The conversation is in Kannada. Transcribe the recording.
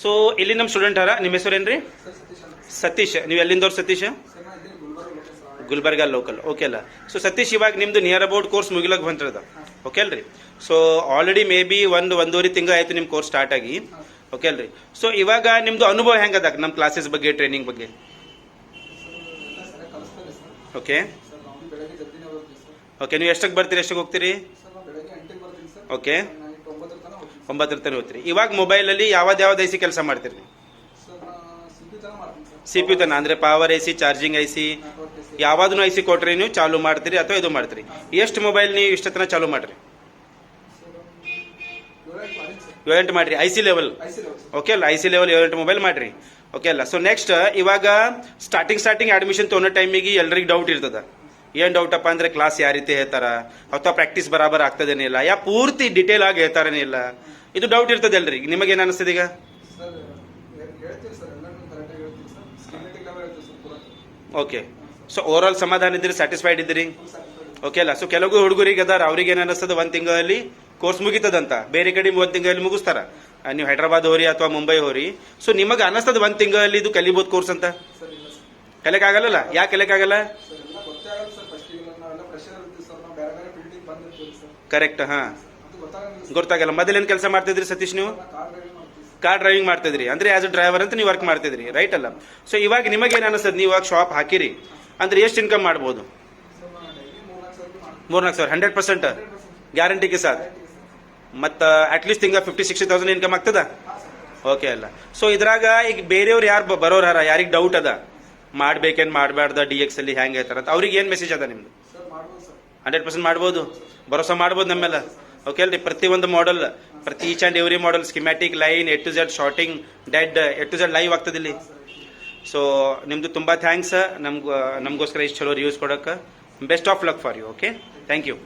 ಸೊ ಇಲ್ಲಿ ನಮ್ಮ ಸ್ಟೂಡೆಂಟ್ ಅರ ನಿಮ್ಮ ಹೆಸರು ಏನ್ರಿ? ಸತೀಶ್. ನೀವು ಎಲ್ಲಿಂದವ್ರು ಸತೀಶ್? ಗುಲ್ಬರ್ಗ ಲೋಕಲ್. ಓಕೆ ಅಲ್ಲ. ಸೊ ಸತೀಶ್, ಇವಾಗ ನಿಮ್ದು ನಿಯರ್ ಅಬೌಟ್ ಕೋರ್ಸ್ ಮುಗಿಲಕ್ಕೆ ಬಂತಿರದ. ಓಕೆ ಅಲ್ರಿ. ಸೊ ಆಲ್ರೆಡಿ ಮೇ ಬಿ ಒಂದೂವರೆ ತಿಂಗಳು ಆಯ್ತು ನಿಮ್ಮ ಕೋರ್ಸ್ ಸ್ಟಾರ್ಟ್ ಆಗಿ. ಓಕೆ ಅಲ್ರಿ. ಸೊ ಇವಾಗ ನಿಮ್ದು ಅನುಭವ ಹೆಂಗದ ನಮ್ಮ ಕ್ಲಾಸಸ್ ಬಗ್ಗೆ, ಟ್ರೈನಿಂಗ್ ಬಗ್ಗೆ? Okay okay. ನೀವು ಎಷ್ಟಕ್ಕೆ ಬರ್ತೀರಿ, ಎಷ್ಟಕ್ಕೆ ಹೋಗ್ತೀರಿ? ಓಕೆ, 9 ತನಕ ಹೋಗ್ತೀರಿ. ಇವಾಗ ಮೊಬೈಲಲ್ಲಿ ಯಾವ್ದು ಐಸಿ ಕೆಲಸ ಮಾಡ್ತೀರಿ ನೀವು? ಸಿ ಪಿ ಯು ತನ, ಅಂದರೆ ಪವರ್ ಐಸಿ, ಚಾರ್ಜಿಂಗ್ ಐಸಿ, ಯಾವ್ದನ್ನು ಐಸಿ ಕೊಟ್ರಿ ನೀವು ಚಾಲು ಮಾಡ್ತೀರಿ ಅಥವಾ ಇದು ಮಾಡ್ತೀರಿ? ಎಷ್ಟು ಮೊಬೈಲ್ ನೀವು ಇಷ್ಟತನ ಚಾಲು ಮಾಡ್ರಿ? 7 ಮಾಡ್ರಿ, ಐಸಿ ಲೆವೆಲ್. ಓಕೆ ಅಲ್ಲ, ಐಸಿ ಲೆವೆಲ್ 7 ಮೊಬೈಲ್ ಮಾಡ್ರಿ. ಓಕೆ ಅಲ್ಲ. ಸೊ ನೆಕ್ಸ್ಟ್, ಇವಾಗ ಸ್ಟಾರ್ಟಿಂಗ್ ಅಡ್ಮಿಷನ್ ತೊಗೊಳೋ ಟೈಮಿಗೆ ಎಲ್ರಿಗೆ ಡೌಟ್ ಇರ್ತದ. ಏನು ಡೌಟಪ್ಪ ಅಂದರೆ ಕ್ಲಾಸ್ ಯಾವ ರೀತಿ ಹೇಳ್ತಾರ, ಅಥವಾ ಪ್ರಾಕ್ಟೀಸ್ ಬರಾಬರ್ ಆಗ್ತದೇನಿಲ್ಲ, ಯಾ ಪೂರ್ತಿ ಡಿಟೇಲ್ ಆಗಿ ಹೇಳ್ತಾರೇನಿಲ್ಲ, ಇದು ಡೌಟ್ ಇರ್ತದೆ ಎಲ್ರಿಗೆ. ನಿಮಗೇನು ಅನಿಸ್ತದೆ ಈಗ? ಓಕೆ. ಸೊ ಓವರ್ ಆಲ್ ಸಮಾಧಾನ ಇದ್ದೀರಿ, ಸ್ಯಾಟಿಸ್ಫೈಡ್ ಇದ್ದೀರಿ? ಓಕೆ ಅಲ್ಲ. ಸೊ ಕೆಲವು ಹುಡುಗರಿಗೆ ಅದಾರ, ಅವ್ರಿಗೆ ಏನು ಅನಿಸ್ತದೆ, 1 ತಿಂಗಳಲ್ಲಿ ಕೋರ್ಸ್ ಮುಗಿತದಂತ. ಬೇರೆ ಕಡೆ 1 ತಿಂಗಳಲ್ಲಿ ಮುಗಿಸ್ತಾರ. ನೀವು ಹೈದ್ರಾಬಾದ್ ಹೋರಿ ಅಥವಾ ಮುಂಬೈ ಹೋರಿ. ಸೊ ನಿಮಗೆ ಅನಿಸ್ತದೆ 1 ತಿಂಗಳಲ್ಲಿ ಇದು ಕಲಿಬೋದು ಕೋರ್ಸ್ ಅಂತ? ಕಲಿಯಕ್ಕಾಗಲ್ಲ. ಯಾಕೆ ಕಲಿಯಕ್ಕಾಗಲ್ಲ? ಕರೆಕ್ಟ್. ಹಾ, ಗೊತ್ತಾಗಲ್ಲ. ಮೊದಲೇನು ಕೆಲಸ ಮಾಡ್ತಿದ್ರಿ ಸತೀಶ್ ನೀವು? ಕಾರ್ ಡ್ರೈವಿಂಗ್ ಮಾಡ್ತಿದ್ರಿ, ಅಂದ್ರೆ ಆಸ್ ಅ ಡ್ರೈವರ್ ಅಂತ ನೀವು ವರ್ಕ್ ಮಾಡ್ತಿದ್ರಿ, ರೈಟ್ ಅಲ್ಲ? ಸೊ ಇವಾಗ ನಿಮಗೇನು ಅನಿಸ್ತದೆ, ನೀವು ಇವಾಗ ಶಾಪ್ ಹಾಕಿರಿ ಅಂದ್ರೆ ಎಷ್ಟು ಇನ್ಕಮ್ ಮಾಡ್ಬೋದು? 3-4 ಸಾವಿರ 100% ಗ್ಯಾರಂಟಿಗೆ ಸಾರ್. ಮತ್ತು ಅಟ್ಲೀಸ್ಟ್ ತಿಂಗ 50,000-60,000 ಇನ್ಕಮ್ ಆಗ್ತದ? ಓಕೆ ಅಲ್ಲ. ಸೊ ಇದ್ರಾಗ ಈಗ ಬೇರೆಯವ್ರು ಯಾರು ಬರೋರು ಹಾರ, ಯಾರಿಗೆ ಡೌಟ್ ಅದ ಮಾಡ್ಬೇಕೇನು ಮಾಡಬಾರ್ದ, DX ಅಲ್ಲಿ ಹ್ಯಾಂಗೆ ಹೇಳ್ತಾರ ಅಂತ, ಅವ್ರಿಗೆ ಏನು ಮೆಸೇಜ್ ಅದ ನಿಮ್ದು? 100% ಮಾಡ್ಬೋದು, ಭರೋಸಾ ಮಾಡ್ಬೋದು ನಮ್ಮೆಲ್ಲ. ಓಕೆ ಅಲ್ರಿ. ಪ್ರತಿಯೊಂದು ಮಾಡೆಲ್, ಪ್ರತಿ each and every model, schematic, line, A to Z, shorting, dead, A to Z live ಆಗ್ತದೆ ಇಲ್ಲಿ. ಸೊ ನಿಮ್ದು ತುಂಬ ಥ್ಯಾಂಕ್ಸ್ ನಮಗೋಸ್ಕರ ಇಷ್ಟು ಚಲೋ ರಿವ್ಯೂಸ್ ಕೊಡೋಕ್ಕೆ. Best of luck for you. Okay, thank you.